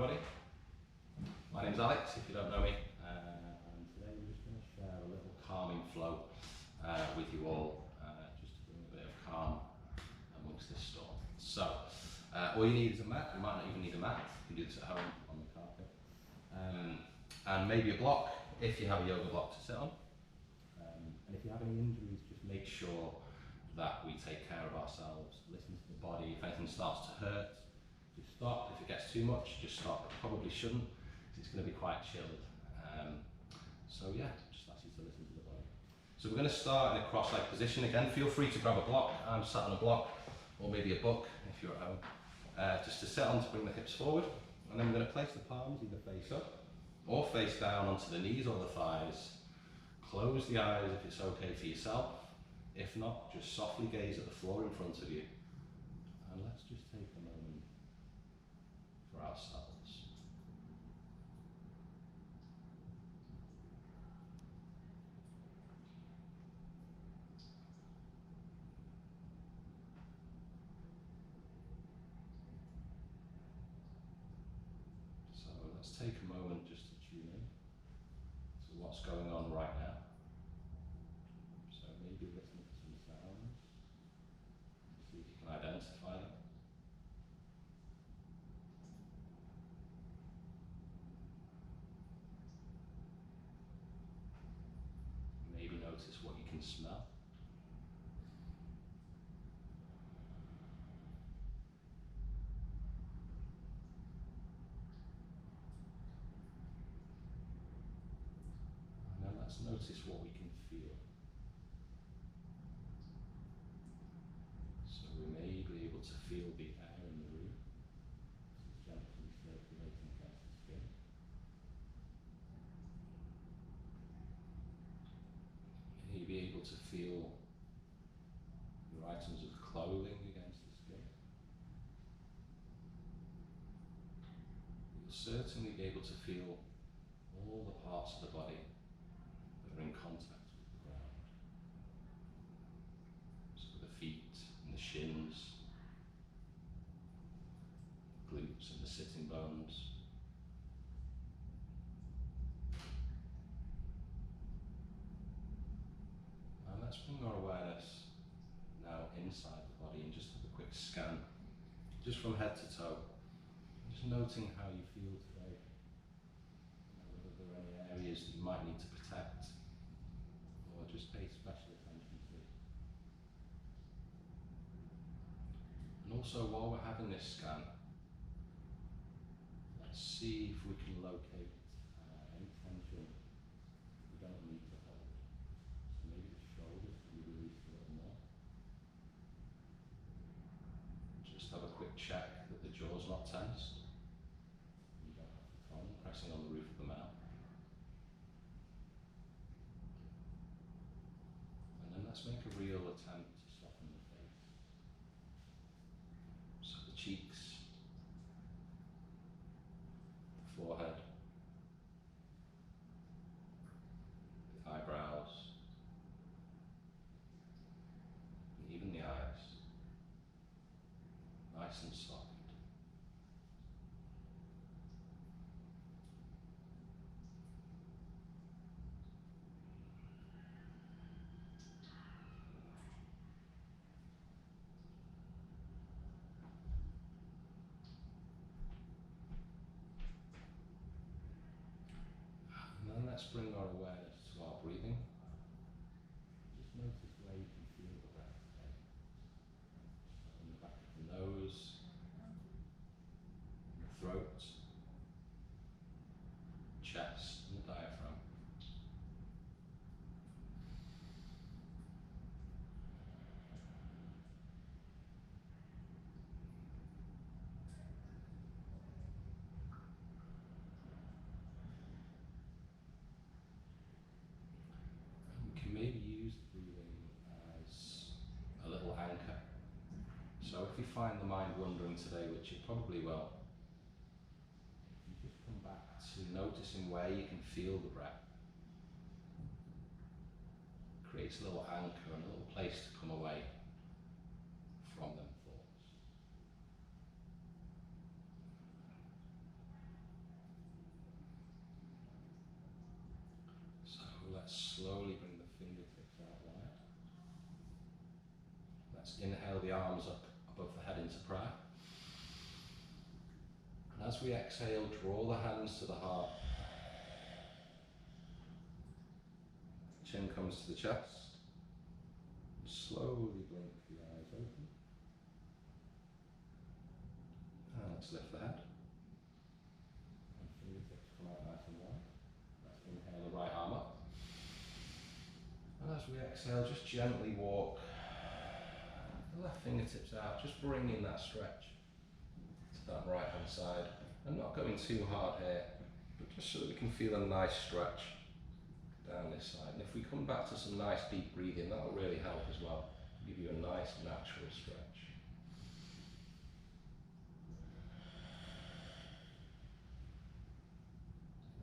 everybody. My name's Alex, if you don't know me, and today we're just going to share a little calming flow with you all, just to bring a bit of calm amongst this storm. So, all you need is a mat. You might not even need a mat, you can do this at home on the carpet. And maybe a block, if you have a yoga block to sit on. And if you have any injuries, just make sure that we take care of ourselves, listen to the body. If anything starts to hurt, just stop. If it gets too much, just stop. It probably shouldn't, because it's going to be quite chilled. So yeah, just ask you to listen to the body. So we're going to start in a cross-legged position. Again, feel free to grab a block. I'm sat on a block, or maybe a book if you're at home, just to sit on to bring the hips forward. And then we're going to place the palms either face up or face down onto the knees or the thighs. Close the eyes if it's okay for yourself. If not, just softly gaze at the floor in front of you. And let's just take a moment for ourselves. So let's take a moment just to tune in to what's going on right now. So maybe listen to some sounds, see if you can identify them. Maybe notice what you can smell. And then let's notice what we can feel. So we may be able to feel the air in the room, gently circulating against the skin. You may be able to feel your items of clothing against the skin. You'll certainly be able to feel all the parts of the body that are in contact with the ground. So the feet and the shins, glutes and the sitting bones. And let's bring our awareness now inside the body and just have a quick scan, just from head to toe. Just noting how you feel today. Whether there are any areas that you might need to protect or just pay special attention to. And also, while we're having this scan, let's see if we can locate any tension we don't need to hold. So maybe the shoulders can be released a little more. Just have a quick check that the jaw's not tensed. You don't have the tongue pressing on the roof of the mouth. And then let's make a real attempt to soften the face. So the cheeks, the forehead, the eyebrows, and even the eyes. Nice and soft. And then let's bring our awareness to our breathing. Just notice where you can feel the breath today. In the back of the nose, in the throat, chest, and the diaphragm. We can maybe use breathing as a little anchor. So if you find the mind wandering today, which it probably will, you just come back to noticing where you can feel the breath. It creates a little anchor and a little place to come away from them thoughts. inhale the arms up above the head into prayer. And as we exhale, draw the hands to the heart. Chin comes to the chest. And slowly blink the eyes open. And let's lift the head. And fingertips come out nice and wide. Let's inhale the right arm up. And as we exhale, just gently walk the left fingertips out, just bringing that stretch to that right hand side. And not going too hard here, but just so that we can feel a nice stretch down this side. And if we come back to some nice deep breathing, that'll really help as well. Give you a nice natural stretch.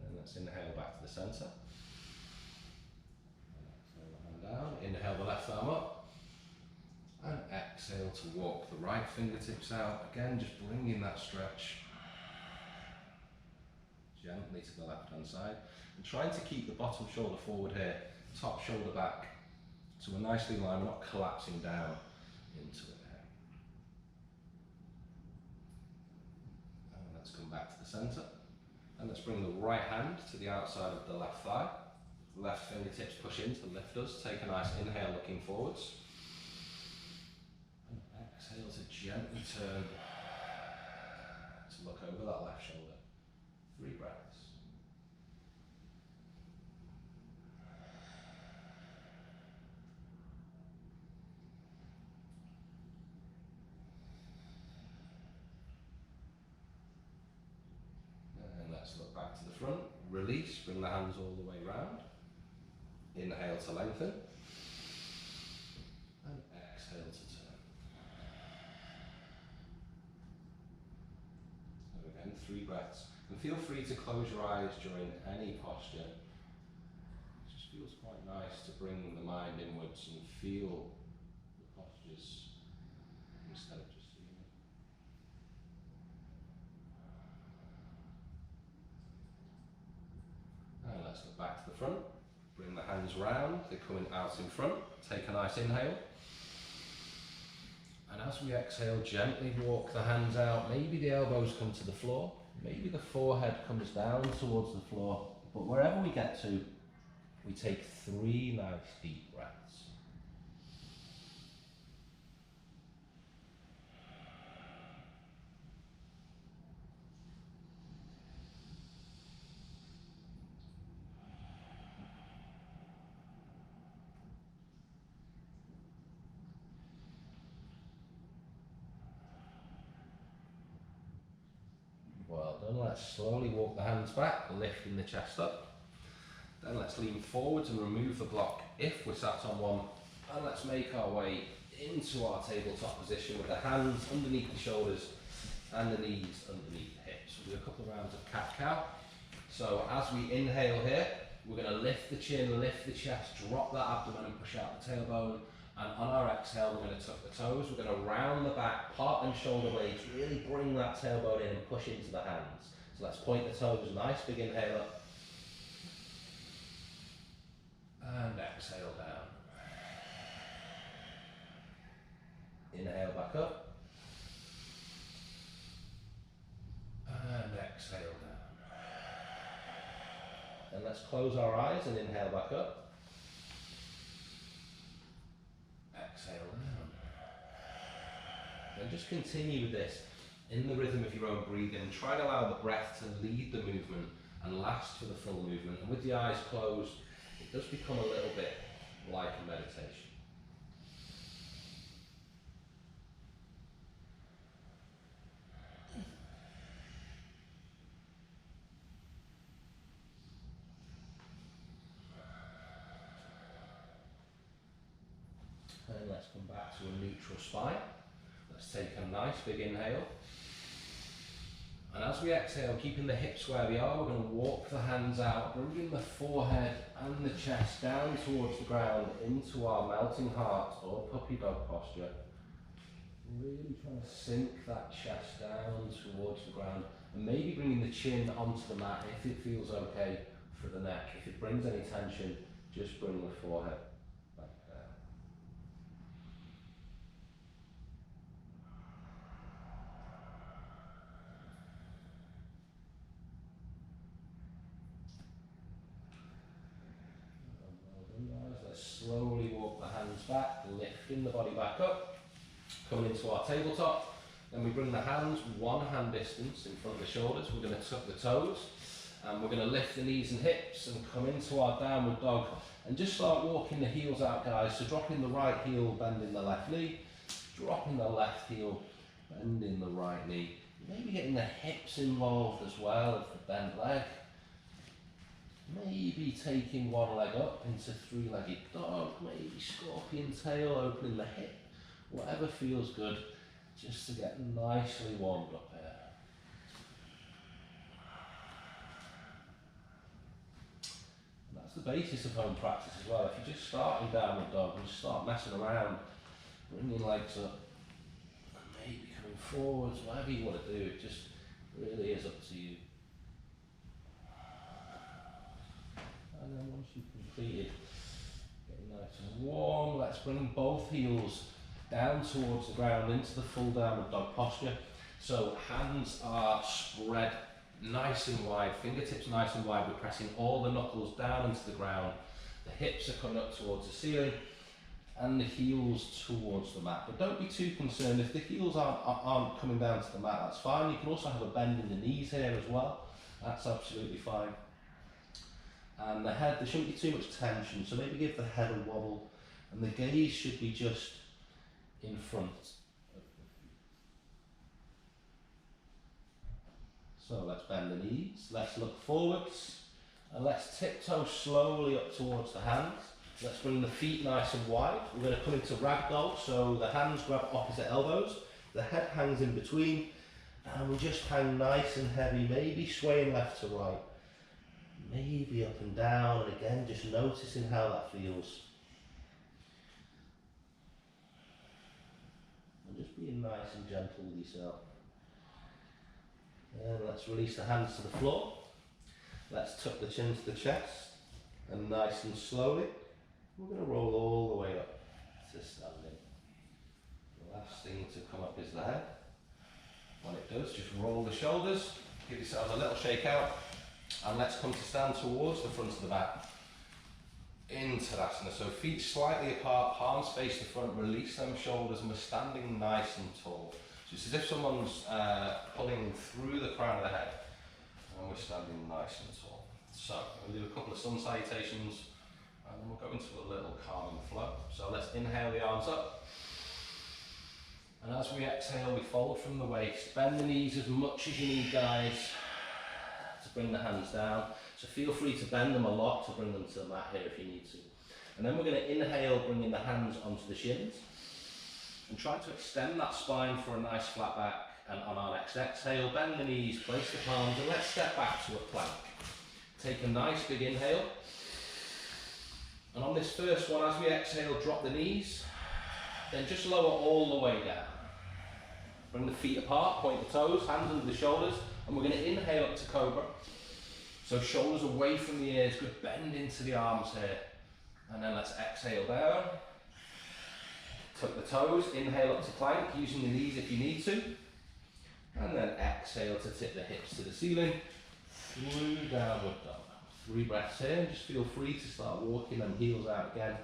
And let's inhale back to the center. Exhale the hand down, inhale the left arm up. And exhale to walk the right fingertips out. Again, just bringing that stretch gently to the left hand side. And trying to keep the bottom shoulder forward here, top shoulder back. So we're nicely aligned, we're not collapsing down into it here. And let's come back to the center. And let's bring the right hand to the outside of the left thigh. Left fingertips push in to lift us. Take a nice inhale looking forwards. And exhale to gently turn to look over that left shoulder. 3 breaths. And let's look back to the front. Release, bring the hands all the way round. Inhale to lengthen. And exhale to turn. So again, 3 breaths. And feel free to close your eyes during any posture. It just feels quite nice to bring the mind inwards and feel the postures instead of just seeing it. And let's look back to the front. Bring the hands round, they're coming out in front. Take a nice inhale. And as we exhale, gently walk the hands out. Maybe the elbows come to the floor. Maybe the forehead comes down towards the floor. But wherever we get to, we take 3 nice deep breaths. Well done. Let's slowly walk the hands back, lifting the chest up. Then let's lean forwards and remove the block if we're sat on one. And let's make our way into our tabletop position with the hands underneath the shoulders and the knees underneath the hips. We'll do a couple of rounds of cat-cow. So as we inhale here, we're going to lift the chin, lift the chest, drop that abdomen and push out the tailbone. And on our exhale, we're going to tuck the toes. We're going to round the back, part and shoulder blades, really bring that tailbone in and push into the hands. So let's point the toes, nice big inhale up. And exhale down. Inhale back up. And exhale down. And let's close our eyes and inhale back up. Exhale down. And just continue with this in the rhythm of your own breathing. Try to allow the breath to lead the movement and last for the full movement. And with the eyes closed, it does become a little bit like a meditation. And let's come back to a neutral spine. Let's take a nice big inhale. And as we exhale, keeping the hips where they are, we're going to walk the hands out, bringing the forehead and the chest down towards the ground into our melting heart or puppy dog posture. Really trying to sink that chest down towards the ground and maybe bringing the chin onto the mat if it feels okay for the neck. If it brings any tension, just bring the forehead back down. hands back, lifting the body back up, coming into our tabletop. Then we bring the hands one hand distance in front of the shoulders. We're going to tuck the toes, and we're going to lift the knees and hips and come into our downward dog and just start walking the heels out, guys. So dropping the right heel, bending the left knee, dropping the left heel, bending the right knee. Maybe getting the hips involved as well of the bent leg. Maybe taking one leg up into three-legged dog, maybe scorpion tail, opening the hip, whatever feels good, just to get nicely warmed up here. And that's the basis of home practice as well. If you just start in downward dog and just start messing around, bringing legs up, and maybe coming forwards, whatever you want to do, it just really is up to you. And then once you've completed getting nice and warm, let's bring both heels down towards the ground into the full downward dog posture. So hands are spread nice and wide, fingertips nice and wide. We're pressing all the knuckles down into the ground. The hips are coming up towards the ceiling and the heels towards the mat. But don't be too concerned if the heels aren't coming down to the mat, that's fine. You can also have a bend in the knees here as well. That's absolutely fine. And the head, there shouldn't be too much tension, so maybe give the head a wobble, and the gaze should be just in front of the feet. So let's bend the knees, let's look forwards, and let's tiptoe slowly up towards the hands. Let's bring the feet nice and wide. We're going to come into ragdoll, so the hands grab opposite elbows, the head hangs in between, and we just hang nice and heavy, maybe swaying left to right. Maybe up and down, and again just noticing how that feels. And just being nice and gentle with yourself. And let's release the hands to the floor. Let's tuck the chin to the chest, and nice and slowly, we're going to roll all the way up to standing. The last thing to come up is the head. When it does, just roll the shoulders, give yourselves a little shake out. And let's come to stand towards the front of the mat. Into Asana. So feet slightly apart, palms face the front, release them shoulders, and we're standing nice and tall. So it's as if someone's pulling through the crown of the head, and we're standing nice and tall. So we'll do a couple of sun salutations, and then we'll go into a little calming flow. So let's inhale the arms up. And as we exhale, we fold from the waist. Bend the knees as much as you need, guys, to bring the hands down. So feel free to bend them a lot to bring them to the mat here if you need to. And then we're going to inhale, bringing the hands onto the shins. And try to extend that spine for a nice flat back. And on our next exhale, bend the knees, place the palms, and let's step back to a plank. Take a nice big inhale. And on this first one, as we exhale, drop the knees. Then just lower all the way down. Bring the feet apart, point the toes, hands under the shoulders. And we're going to inhale up to cobra. So shoulders away from the ears, good bend into the arms here. And then let's exhale down. Tuck the toes, inhale up to plank, using the knees if you need to. And then exhale to tip the hips to the ceiling. Through downward dog. 3 breaths here, and just feel free to start walking them heels out again.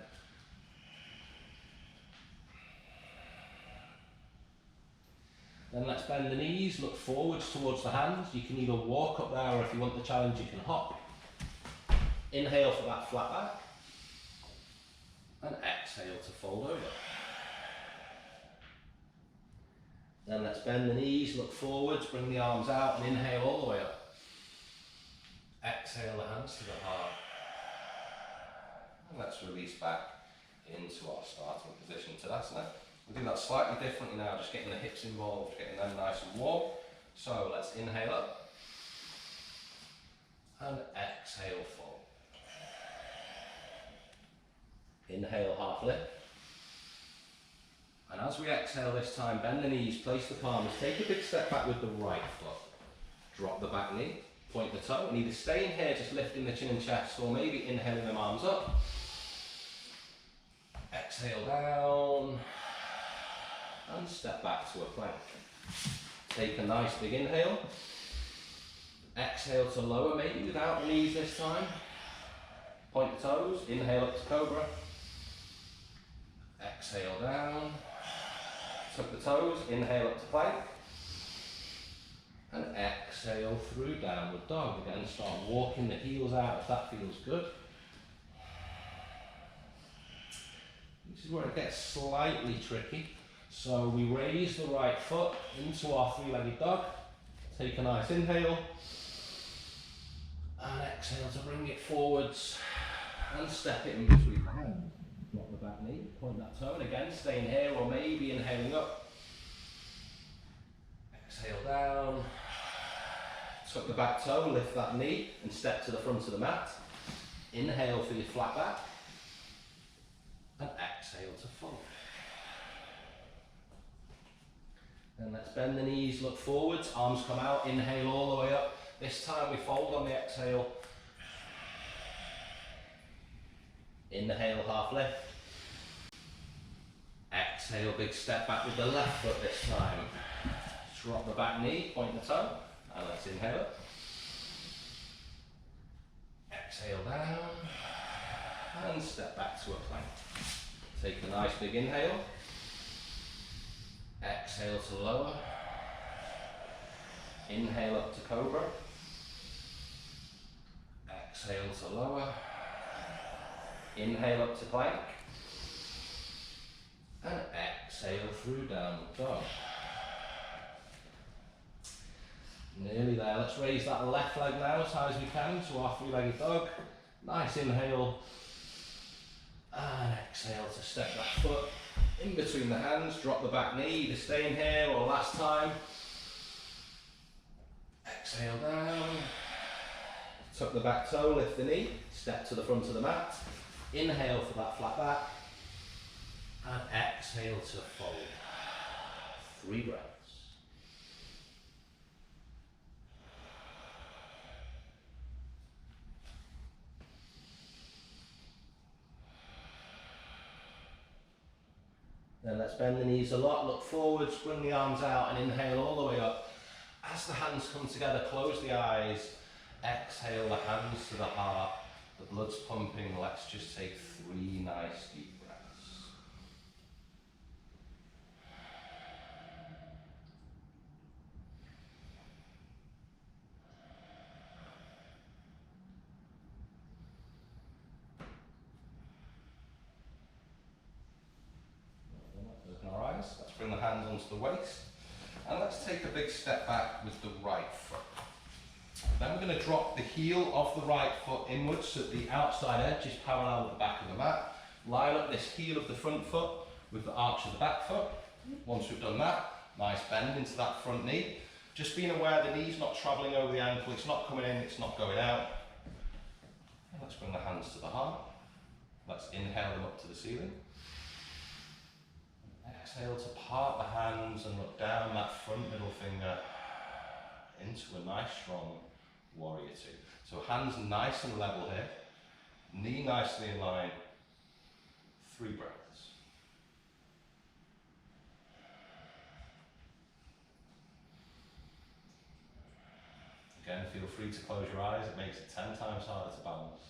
Then let's bend the knees, look forwards towards the hands. You can either walk up there, or if you want the challenge, you can hop. Inhale for that flat back. And exhale to fold over. Then let's bend the knees, look forwards, bring the arms out, and inhale all the way up. Exhale the hands to the heart. And let's release back into our starting position to Asana. We'll do that slightly differently now, just getting the hips involved, getting them nice and warm. So let's inhale up and exhale fold. Inhale, half lift. And as we exhale this time, bend the knees, place the palms, take a big step back with the right foot. Drop the back knee, point the toe, and either stay in here, just lifting the chin and chest, or maybe inhaling them arms up. Exhale down. And step back to a plank. Take a nice big inhale. Exhale to lower, maybe without the knees this time. Point the toes, inhale up to cobra. Exhale down. Tuck the toes, inhale up to plank. And exhale through downward dog. Again, start walking the heels out if that feels good. This is where it gets slightly tricky. So we raise the right foot into our three-legged dog. Take a nice inhale. And exhale to bring it forwards. And step it in between the hands. Drop the back knee, point that toe, and again, staying here or maybe inhaling up. Exhale down. Tuck the back toe, lift that knee, and step to the front of the mat. Inhale for your flat back. And exhale to fold. Then let's bend the knees, look forwards, arms come out, inhale all the way up. This time we fold on the exhale. Inhale, half lift. Exhale, big step back with the left foot this time. Drop the back knee, point the toe, and let's inhale up. Exhale down, and step back to a plank. Take a nice big inhale. Exhale to lower. Inhale up to cobra. Exhale to lower. Inhale up to plank. And exhale through downward dog. Nearly there. Let's raise that left leg now as high as we can to our three-legged dog. Nice inhale. And exhale to step that foot in between the hands. Drop the back knee, either staying here or last time. Exhale down. Tuck the back toe, lift the knee, step to the front of the mat. Inhale for that flat back. And exhale to fold. 3 breaths. Then let's bend the knees a lot, look forwards, bring the arms out and inhale all the way up. As the hands come together, close the eyes, exhale the hands to the heart, the blood's pumping. Let's just take 3 nice deep breaths. Let's bring the hands onto the waist and let's take a big step back with the right foot. Then we're going to drop the heel of the right foot inwards so that the outside edge is parallel with the back of the mat. Line up this heel of the front foot with the arch of the back foot. Once we've done that, nice bend into that front knee. Just being aware the knee's not travelling over the ankle, it's not coming in, it's not going out. And let's bring the hands to the heart. Let's inhale them up to the ceiling. Exhale to part the hands and look down that front middle finger into a nice strong warrior 2. So hands nice and level here, knee nicely in line, 3 breaths. Again, feel free to close your eyes, it makes it 10 times harder to balance.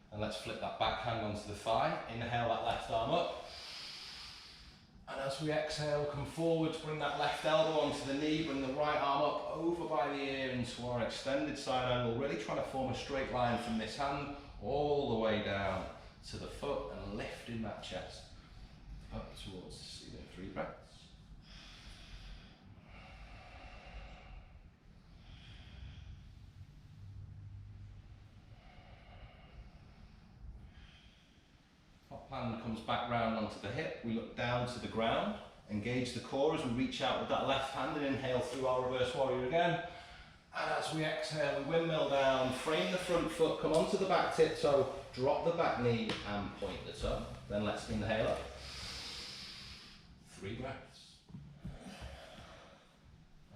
And let's flip that back hand onto the thigh. Inhale that left arm up. And as we exhale, come forwards, bring that left elbow onto the knee, bring the right arm up over by the ear into our extended side angle, really trying to form a straight line from this hand all the way down to the foot and lifting that chest up towards the ceiling. 3 breaths. Hand comes back round onto the hip, we look down to the ground, engage the core as we reach out with that left hand and inhale through our reverse warrior again. And as we exhale, we windmill down, frame the front foot, come onto the back tip toe, drop the back knee and point the toe. Then let's inhale up. 3 breaths.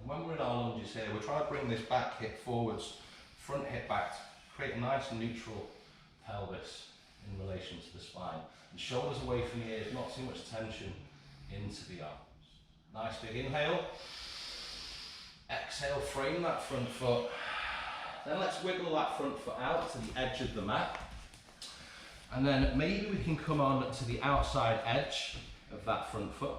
And when we're in our lunges here, we're trying to bring this back hip forwards, front hip back, create a nice neutral pelvis in relation to the spine. And shoulders away from the ears, not too much tension into the arms. Nice big inhale. Exhale, frame that front foot. Then let's wiggle that front foot out to the edge of the mat. And then maybe we can come on to the outside edge of that front foot.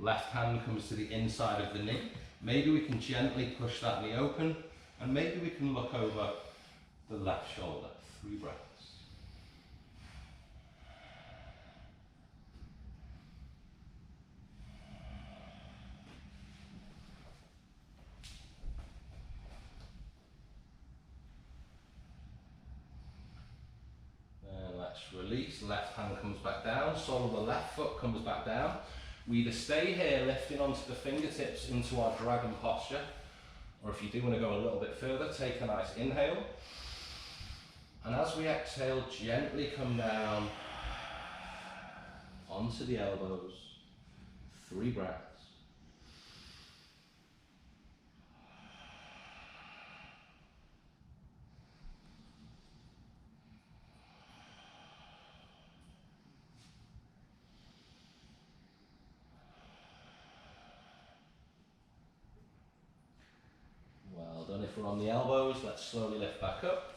Left hand comes to the inside of the knee. Maybe we can gently push that knee open, and maybe we can look over the left shoulder. 3 breaths. Then let's release, left hand comes back down, sole of the left foot comes back down. We either stay here lifting onto the fingertips into our dragon posture, or if you do want to go a little bit further, take a nice inhale. And as we exhale, gently come down onto the elbows. 3 breaths. Well done. If we're on the elbows, let's slowly lift back up.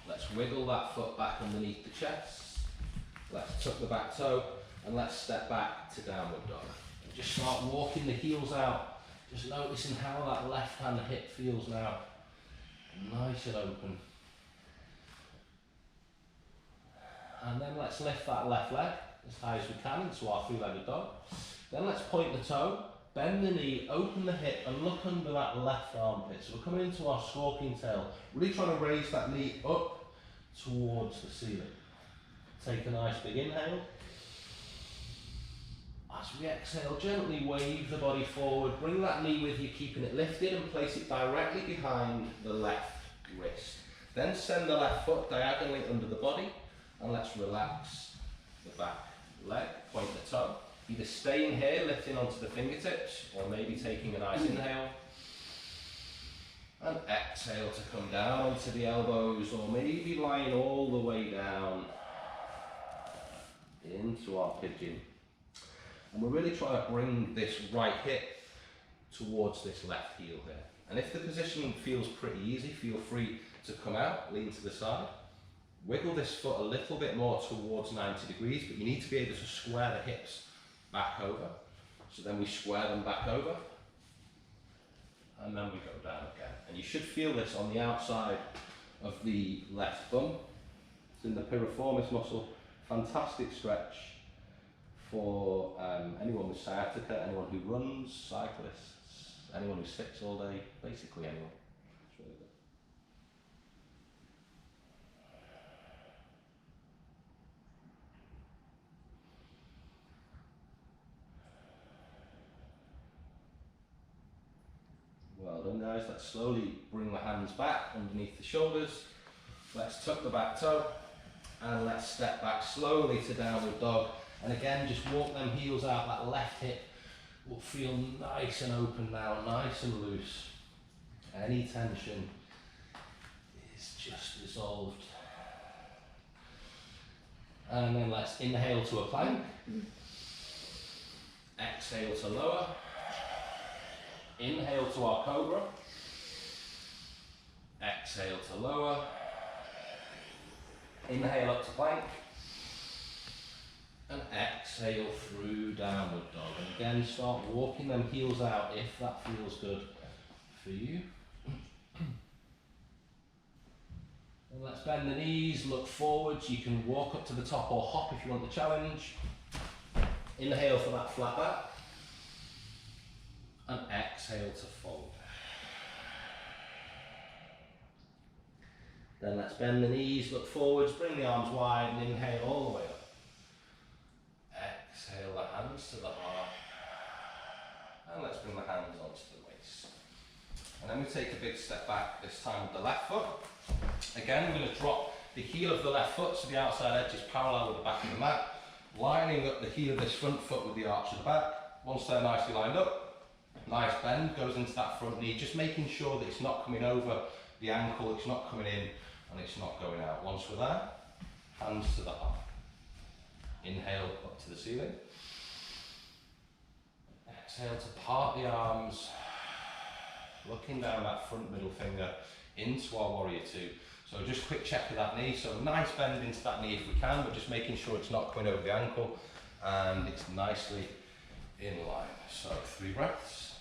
Let's wiggle that foot back underneath the chest. Let's tuck the back toe and let's step back to downward dog. And just start walking the heels out. Just noticing how that left hand hip feels now. Nice and open. And then let's lift that left leg as high as we can into our 3-legged dog. Then let's point the toe, bend the knee, open the hip and look under that left armpit. So we're coming into our scorpion tail, really trying to raise that knee up towards the ceiling. Take a nice big inhale. As we exhale, gently wave the body forward, bring that knee with you, keeping it lifted, and place it directly behind the left wrist. Then send the left foot diagonally under the body, and let's relax the back leg, point the toe. Either staying here, lifting onto the fingertips, or maybe taking a nice inhale. And exhale to come down onto the elbows, or maybe lying all the way down into our pigeon. And we're really trying to bring this right hip towards this left heel here. And if the position feels pretty easy, feel free to come out, lean to the side. Wiggle this foot a little bit more towards 90 degrees, but you need to be able to square the hips back over. So then we square them back over, and then we go down again. And you should feel this on the outside of the left bum. It's in the piriformis muscle. Fantastic stretch for anyone with sciatica, anyone who runs, cyclists, anyone who sits all day, basically anyone. It's really good. Well done guys, let's slowly bring the hands back underneath the shoulders. Let's tuck the back toe and let's step back slowly to downward dog. And again, just walk them heels out, that left hip will feel nice and open now, nice and loose. Any tension is just dissolved. And then let's inhale to a plank. Exhale to lower. Inhale to our cobra. Exhale to lower. Inhale up to plank. And exhale through downward dog. And again, start walking them heels out if that feels good for you. And let's bend the knees, look forwards. You can walk up to the top or hop if you want the challenge. Inhale for that flat back. And exhale to fold. Then let's bend the knees, look forwards, bring the arms wide and inhale all the way up. Exhale the hands to the heart. And let's bring the hands onto the waist. And then we take a big step back, this time with the left foot. Again, we're going to drop the heel of the left foot so the outside edge is parallel with the back of the mat, lining up the heel of this front foot with the arch of the back. Once they're nicely lined up, nice bend goes into that front knee, just making sure that it's not coming over the ankle, it's not coming in and it's not going out. Once we're there, hands to the heart. Inhale up to the ceiling. Exhale to part the arms. looking down that front middle finger into our warrior two. So just quick check of that knee. So nice bend into that knee if we can, but just making sure it's not coming over the ankle and it's nicely in line. So 3 breaths.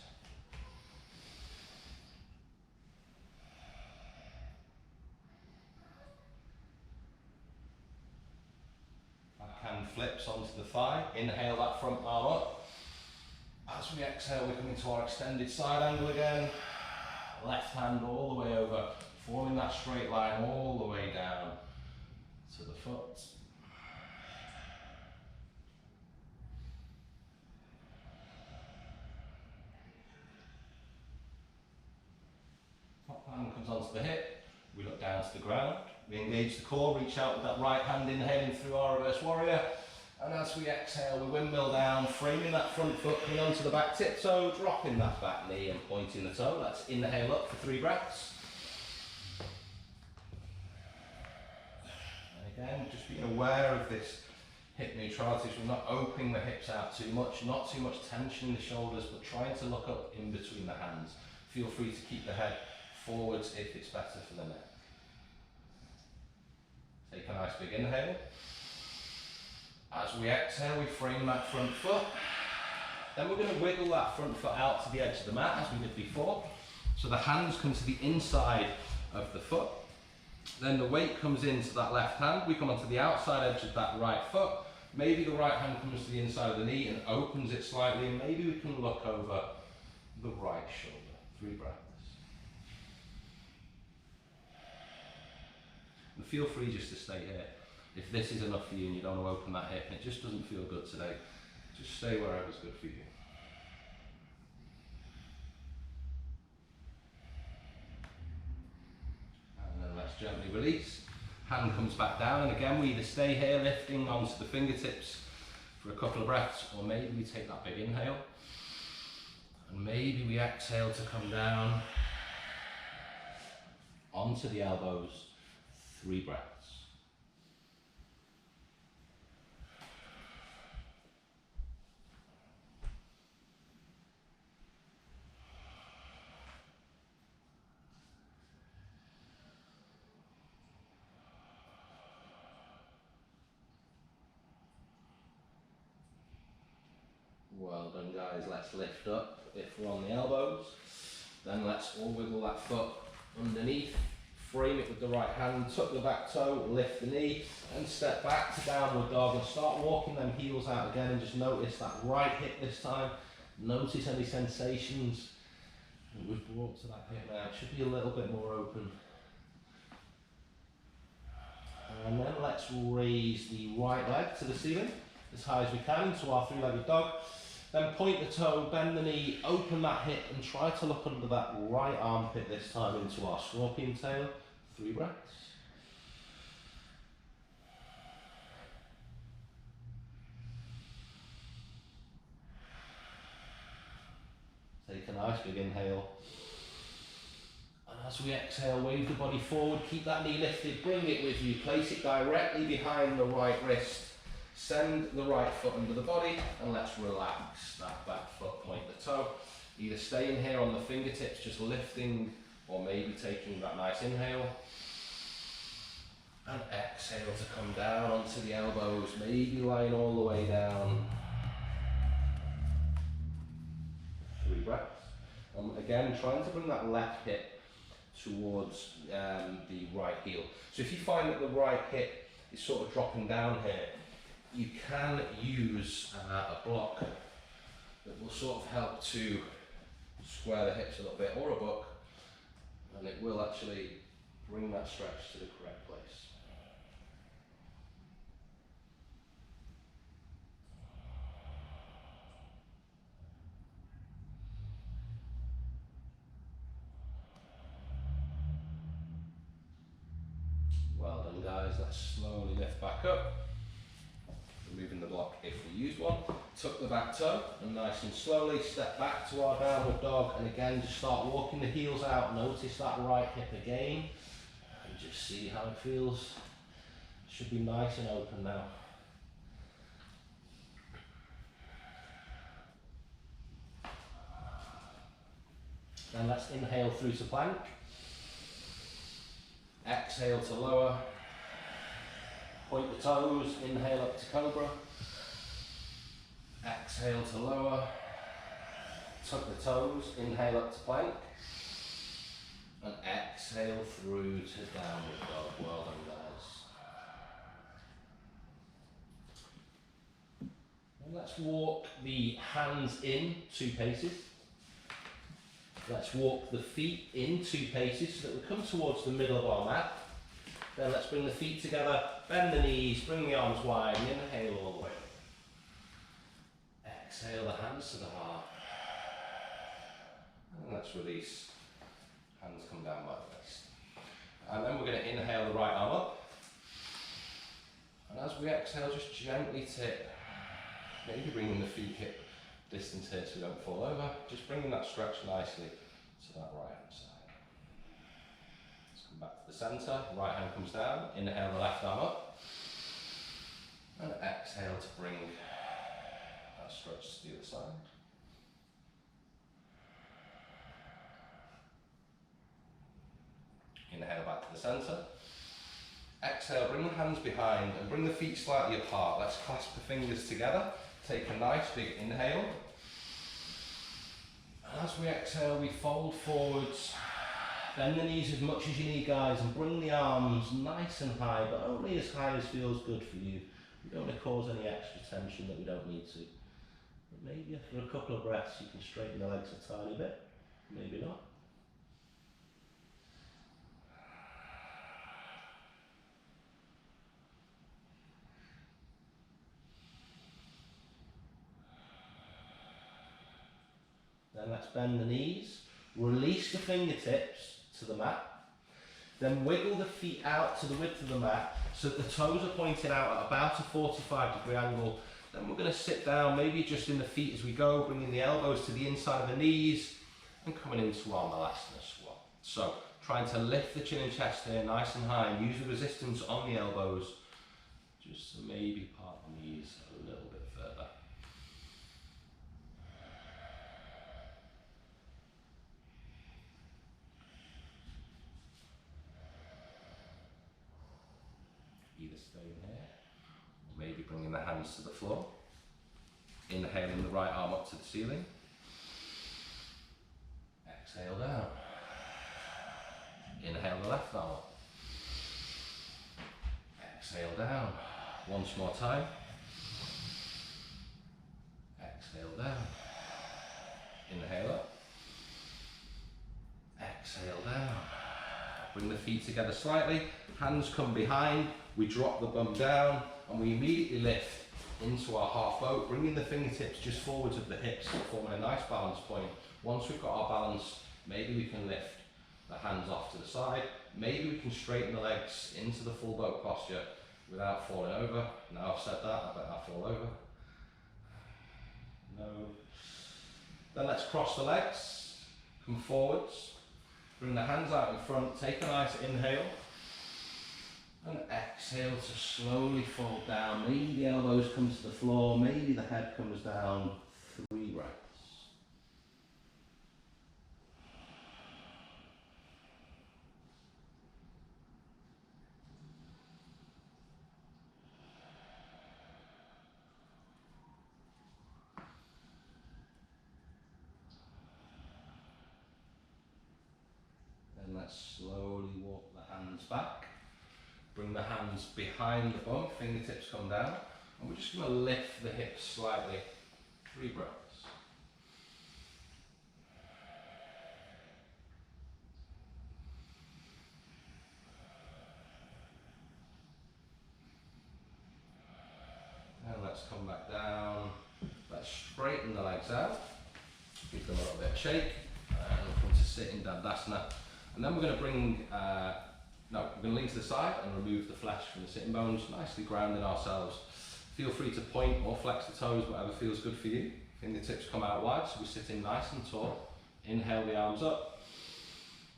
Backhand flips onto the thigh. Inhale that front arm up. As we exhale, we come into our extended side angle again. Left hand all the way over, forming that straight line all the way down to the foot. Top hand comes onto the hip, we look down to the ground, we engage the core, reach out with that right hand, inhaling through our reverse warrior, and as we exhale we windmill down, framing that front foot, coming onto the back tiptoe, dropping that back knee and pointing the toe. Let's inhale up for 3 breaths. And again, just being aware of this hip neutrality, so we're not opening the hips out too much, not too much tension in the shoulders, but trying to look up in between the hands. Feel free to keep the head forwards if it's better for the neck. Take a nice big inhale. As we exhale, we frame that front foot. Then we're going to wiggle that front foot out to the edge of the mat as we did before. So the hands come to the inside of the foot. Then the weight comes into that left hand. We come onto the outside edge of that right foot. Maybe the right hand comes to the inside of the knee and opens it slightly. And maybe we can look over the right shoulder. 3 breaths. And feel free just to stay here. If this is enough for you and you don't want to open that hip and it just doesn't feel good today, just stay wherever's good for you. And then let's gently release. Hand comes back down, and again we either stay here lifting onto the fingertips for a couple of breaths, or maybe we take that big inhale and maybe we exhale to come down onto the elbows. 3 breaths. Well done guys, let's lift up if we're on the elbows. Then let's all wiggle that foot underneath, frame it with the right hand, tuck the back toe, lift the knee and step back to downward dog and start walking them heels out again, and just notice that right hip this time. Notice any sensations that we've brought to that hip now. It should be a little bit more open. And then let's raise the right leg to the ceiling as high as we can into our 3-legged dog. Then point the toe, bend the knee, open that hip and try to look under that right armpit this time into our scorpion tail. 3 breaths. Take a nice big inhale. And as we exhale, wave the body forward, keep that knee lifted, bring it with you, place it directly behind the right wrist. Send the right foot under the body and let's relax that back foot, point the toe. Either staying here on the fingertips, just lifting, or maybe taking that nice inhale. And exhale to come down onto the elbows, maybe lying all the way down. 3 breaths. Again, trying to bring that left hip towards the right heel. So if you find that the right hip is sort of dropping down here, you can use a block that will sort of help to square the hips a little bit, or a book, and it will actually bring that stretch to the correct place. Well done guys, let's slowly lift back up. Removing the block if we use one. Tuck the back toe and nice and slowly step back to our downward dog, and again just start walking the heels out. Notice that right hip again and just see how it feels. Should be nice and open now. Then let's inhale through to plank. Exhale to lower. Point the toes, inhale up to cobra. Exhale to lower. Tuck the toes, inhale up to plank. And exhale through to downward dog. Well done, guys. And let's walk the hands in 2 paces. Let's walk the feet in 2 paces so that we come towards the middle of our mat. Then let's bring the feet together, bend the knees, bring the arms wide, and inhale all the way. Exhale the hands to the heart. And let's release. Hands come down by the waist. And then we're going to inhale the right arm up. And as we exhale, just gently tip. Maybe bringing the feet hip distance here so we don't fall over. Just bringing that stretch nicely to that right hand side. Let's come back to the centre. Right hand comes down. Inhale the left arm up. And exhale to bring that stretch to the other side. Inhale back to the centre. Exhale, bring the hands behind and bring the feet slightly apart. Let's clasp the fingers together. Take a nice big inhale. And as we exhale, we fold forwards. Bend the knees as much as you need, guys, and bring the arms nice and high, but only as high as feels good for you. We don't want to cause any extra tension that we don't need to. But maybe after a couple of breaths, you can straighten the legs a tiny bit. Maybe not. Then let's bend the knees, release the fingertips to the mat, then wiggle the feet out to the width of the mat so that the toes are pointing out at about a 45-degree angle. Then we're going to sit down, maybe adjusting the feet as we go, bringing the elbows to the inside of the knees and coming into our Malasana squat. So trying to lift the chin and chest here nice and high and use the resistance on the elbows just to maybe part the knees a little bit further. Either staying here, or maybe bringing the hands to the floor. Inhaling the right arm up to the ceiling. Exhale down. Inhale the left arm up. Exhale down. Once more time. Exhale down. Inhale up. Exhale down. Bring the feet together slightly. Hands come behind. We drop the bum down and we immediately lift into our half boat, bringing the fingertips just forwards of the hips, forming a nice balance point. Once we've got our balance, maybe we can lift the hands off to the side. Maybe we can straighten the legs into the full boat posture without falling over. Now I've said that, I bet I'll fall over. No. Then let's cross the legs, come forwards, bring the hands out in front, take a nice inhale. And exhale to slowly fold down. Maybe the elbows come to the floor, maybe the head comes down. 3 breaths. Then let's slowly walk the hands back. Bring the hands behind the bum, fingertips come down, and we're just going to lift the hips slightly. 3 breaths. And let's come back down. Let's straighten the legs out. Give them a little bit of shake, and we'll come to sitting Dandasana. And then we're going to bring we're going to lean to the side and remove the flesh from the sitting bones, nicely grounding ourselves. Feel free to point or flex the toes, whatever feels good for you. Fingertips come out wide, so we're sitting nice and tall. Inhale the arms up.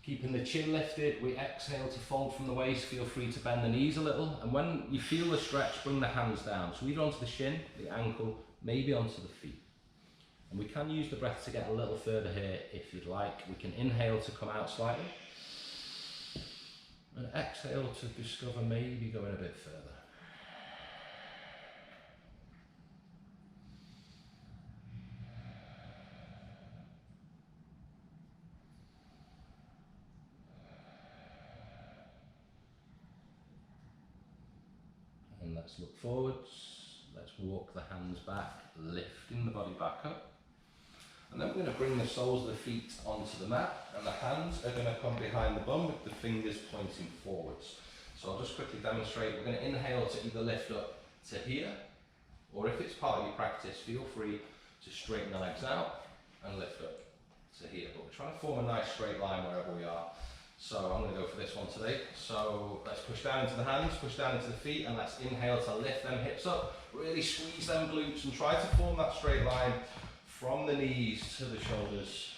Keeping the chin lifted, we exhale to fold from the waist. Feel free to bend the knees a little. And when you feel the stretch, bring the hands down. So either onto the shin, the ankle, maybe onto the feet. And we can use the breath to get a little further here if you'd like. We can inhale to come out slightly. And exhale to discover maybe going a bit further. And let's look forwards. Let's walk the hands back, lifting the body back up. And then we're going to bring the soles of the feet onto the mat, and the hands are going to come behind the bum with the fingers pointing forwards. So I'll just quickly demonstrate. We're going to inhale to either lift up to here, or if it's part of your practice, feel free to straighten the legs out and lift up to here. But we're trying to form a nice straight line wherever we are. So I'm going to go for this one today. So let's push down into the hands, push down into the feet, and let's inhale to lift them hips up. Really squeeze them glutes and try to form that straight line from the knees to the shoulders,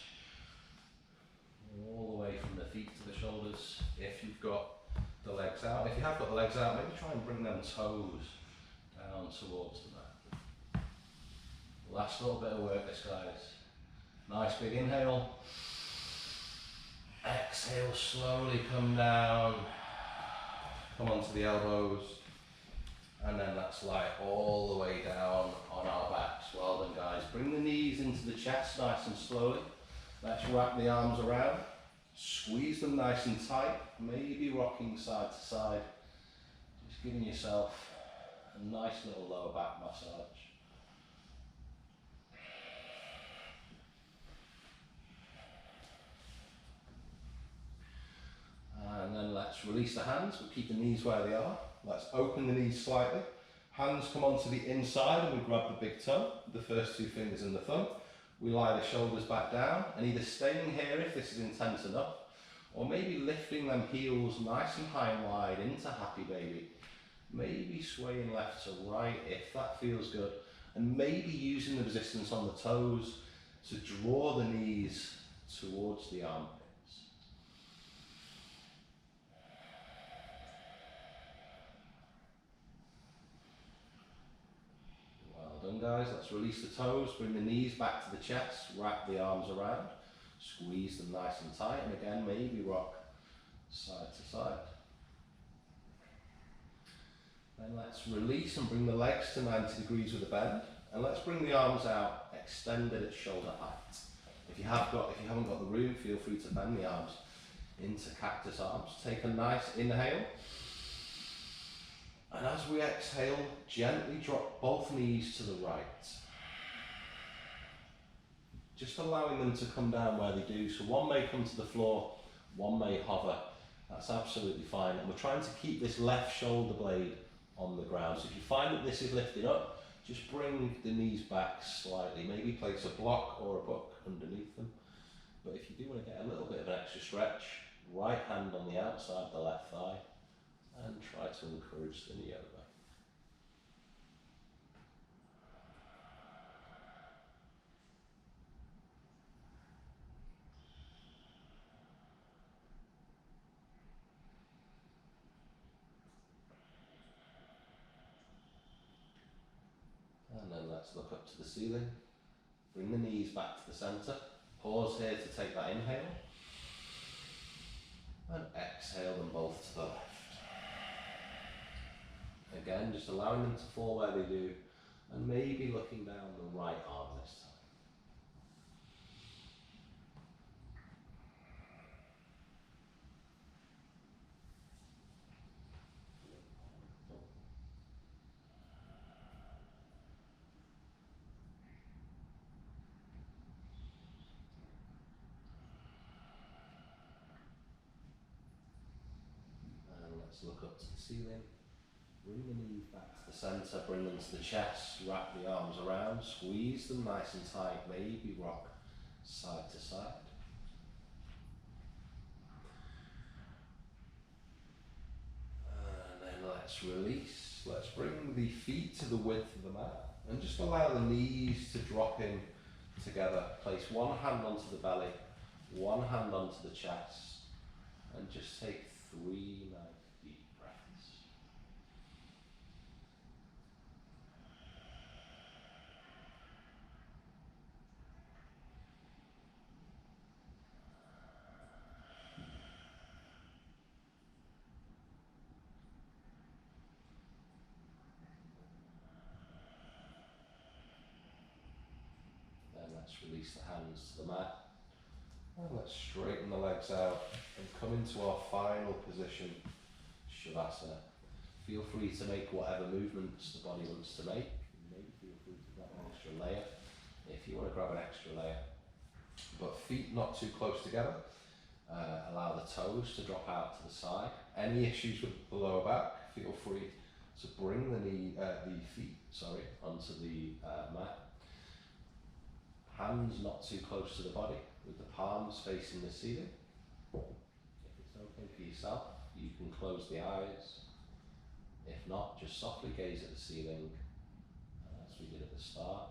all the way from the feet to the shoulders. If you've got the legs out, if you have got the legs out, maybe try and bring them toes down towards the mat. Last little bit of work this, guys. Nice big inhale. Exhale, slowly come down. Come onto the elbows. And then that slide all the way down on our backs. Well done, guys. Bring the knees into the chest nice and slowly. Let's wrap the arms around. Squeeze them nice and tight. Maybe rocking side to side. Just giving yourself a nice little lower back massage. And then let's release the hands. We'll keep the knees where they are. Let's open the knees slightly. Hands come onto the inside and we grab the big toe, the first two fingers and the thumb. We lie the shoulders back down and either staying here if this is intense enough, or maybe lifting them heels nice and high and wide into happy baby. Maybe swaying left to right if that feels good. And maybe using the resistance on the toes to draw the knees towards the armpits. Done, guys. Let's release the toes, bring the knees back to the chest, wrap the arms around, squeeze them nice and tight, and again maybe rock side to side. Then let's release and bring the legs to 90 degrees with a bend, and let's bring the arms out extended at shoulder height. If you haven't got the room, feel free to bend the arms into cactus arms. Take a nice inhale. And as we exhale, gently drop both knees to the right. Just allowing them to come down where they do. So one may come to the floor, one may hover. That's absolutely fine. And we're trying to keep this left shoulder blade on the ground. So if you find that this is lifting up, just bring the knees back slightly. Maybe place a block or a book underneath them. But if you do want to get a little bit of an extra stretch, right hand on the outside of the left thigh. And try to encourage the knee over. And then let's look up to the ceiling. Bring the knees back to the centre. Pause here to take that inhale. And exhale them both to the left. Again, just allowing them to fall where they do, and maybe looking down the right arm this time. And let's look up to the ceiling. Bring the knees back to the centre, bring them to the chest, wrap the arms around, squeeze them nice and tight, maybe rock side to side. And then let's release. Let's bring the feet to the width of the mat and just allow the knees to drop in together. Place one hand onto the belly, one hand onto the chest, and just take 3 nice deep breaths. Let's release the hands to the mat. And let's straighten the legs out and come into our final position, Shavasana. Feel free to make whatever movements the body wants to make. Maybe feel free to grab an extra layer if you want to grab an extra layer. But feet not too close together. Allow the toes to drop out to the side. Any issues with the lower back, feel free to bring the feet onto the mat. Hands not too close to the body, with the palms facing the ceiling. If it's okay for yourself, you can close the eyes. If not, just softly gaze at the ceiling, as we did at the start.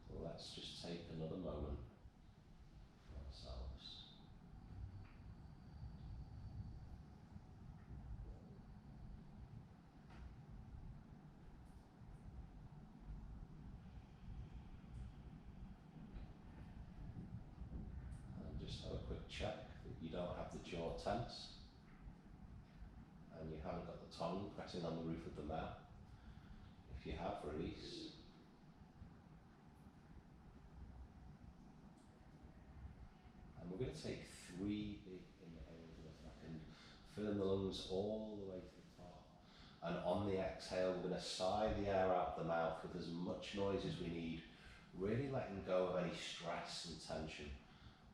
So let's just take another moment for ourselves. And just have a quick check that you don't have the jaw tense and you haven't got the tongue pressing on the roof of the mouth. If you have, release. And we're going to take 3 big inhales with a second, filling the lungs all the way to the top. And on the exhale, we're going to sigh the air out of the mouth with as much noise as we need, really letting go of any stress and tension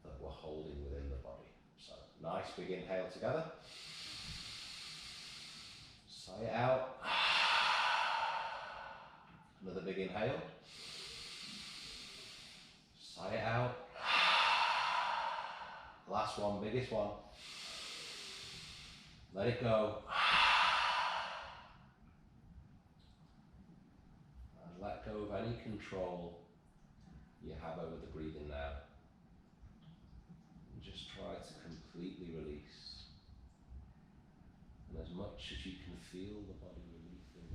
that we're holding within the body. So, nice big inhale together. Sigh it out. Another big inhale. Sigh it out. Last one, biggest one. Let it go. And let go of any control you have over the breathing now. And just try to completely release. And as much as you can feel the body releasing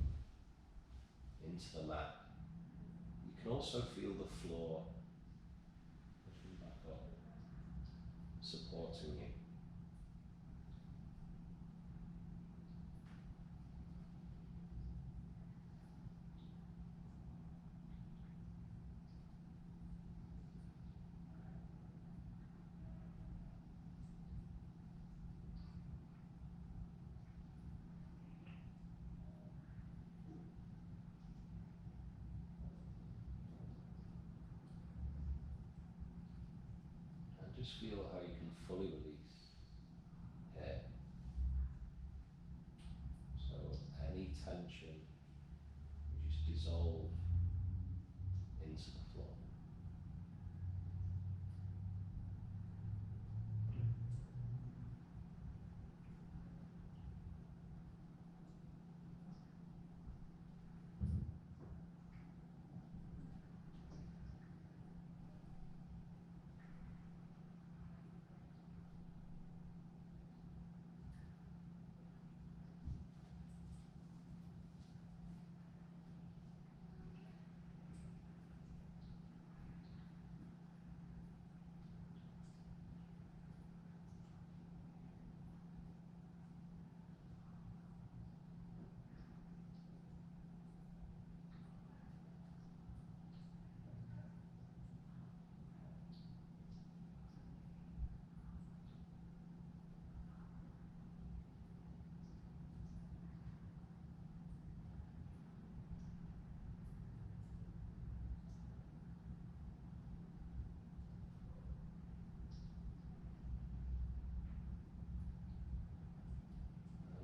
into the mat, you can also feel the floor pushing back up, supporting you. Just feel how you can fully release here. So any tension, you just dissolve into the floor.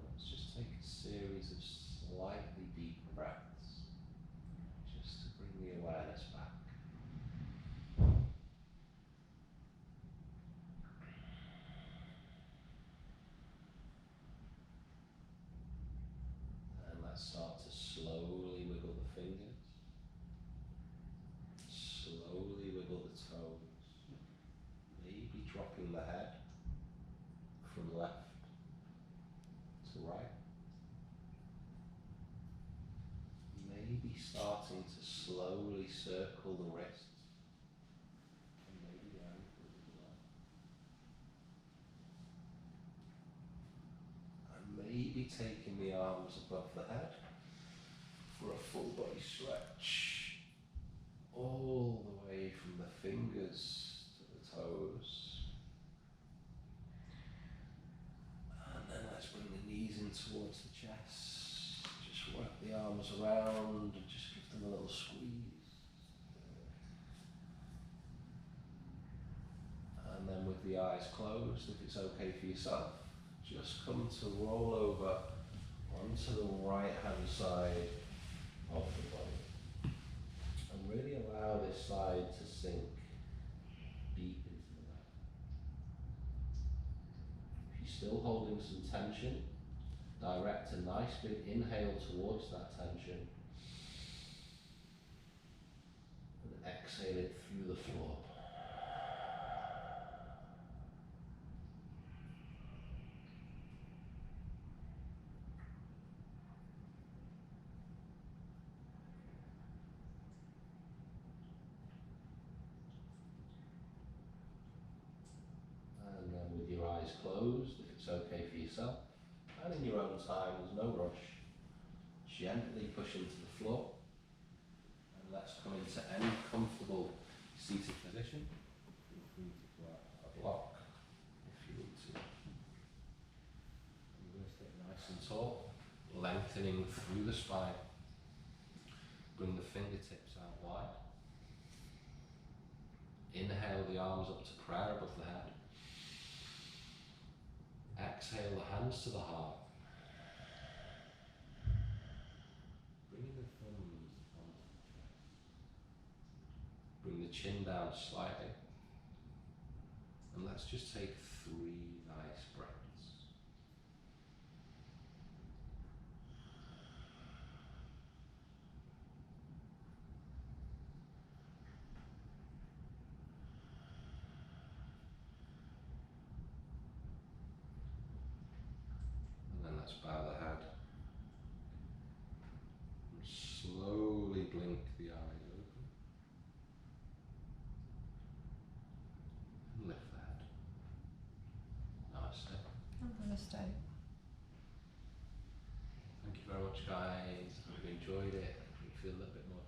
Let's just take a series of slightly deeper breaths, just to bring the awareness back. And let's start to slowly wiggle the fingers, slowly wiggle the toes, maybe dropping the head from left to right. Maybe starting to slowly circle the wrists and maybe the ankles as well. And maybe taking the arms above the head for a full body stretch all the way from fingers to the toes. And then let's bring the knees in towards the chest. Just wrap the arms around and just give them a little squeeze. And then with the eyes closed, if it's okay for yourself, just come to roll over onto the right hand side of the body. And really allow this side to sink deep into the mat. If you're still holding some tension, direct a nice big inhale towards that tension and exhale it through the floor. And then with your eyes closed, if it's okay for yourself, and in your own time, there's no rush, gently push into the floor. And let's come into any comfortable seated position. Feel free to grab a block if you need to. You're going to stay nice and tall, lengthening through the spine. Bring the fingertips out wide. Inhale the arms up to prayer above the head. Exhale the hands to the heart. Bring the thumbs onto the chest. Bring the chin down slightly. And let's just take 3 nice breaths. And then let's bow the head. And slowly blink the eyes open. And lift the head. Namaste. Namaste. Thank you very much, guys. Hope you enjoyed it. You feel a little bit more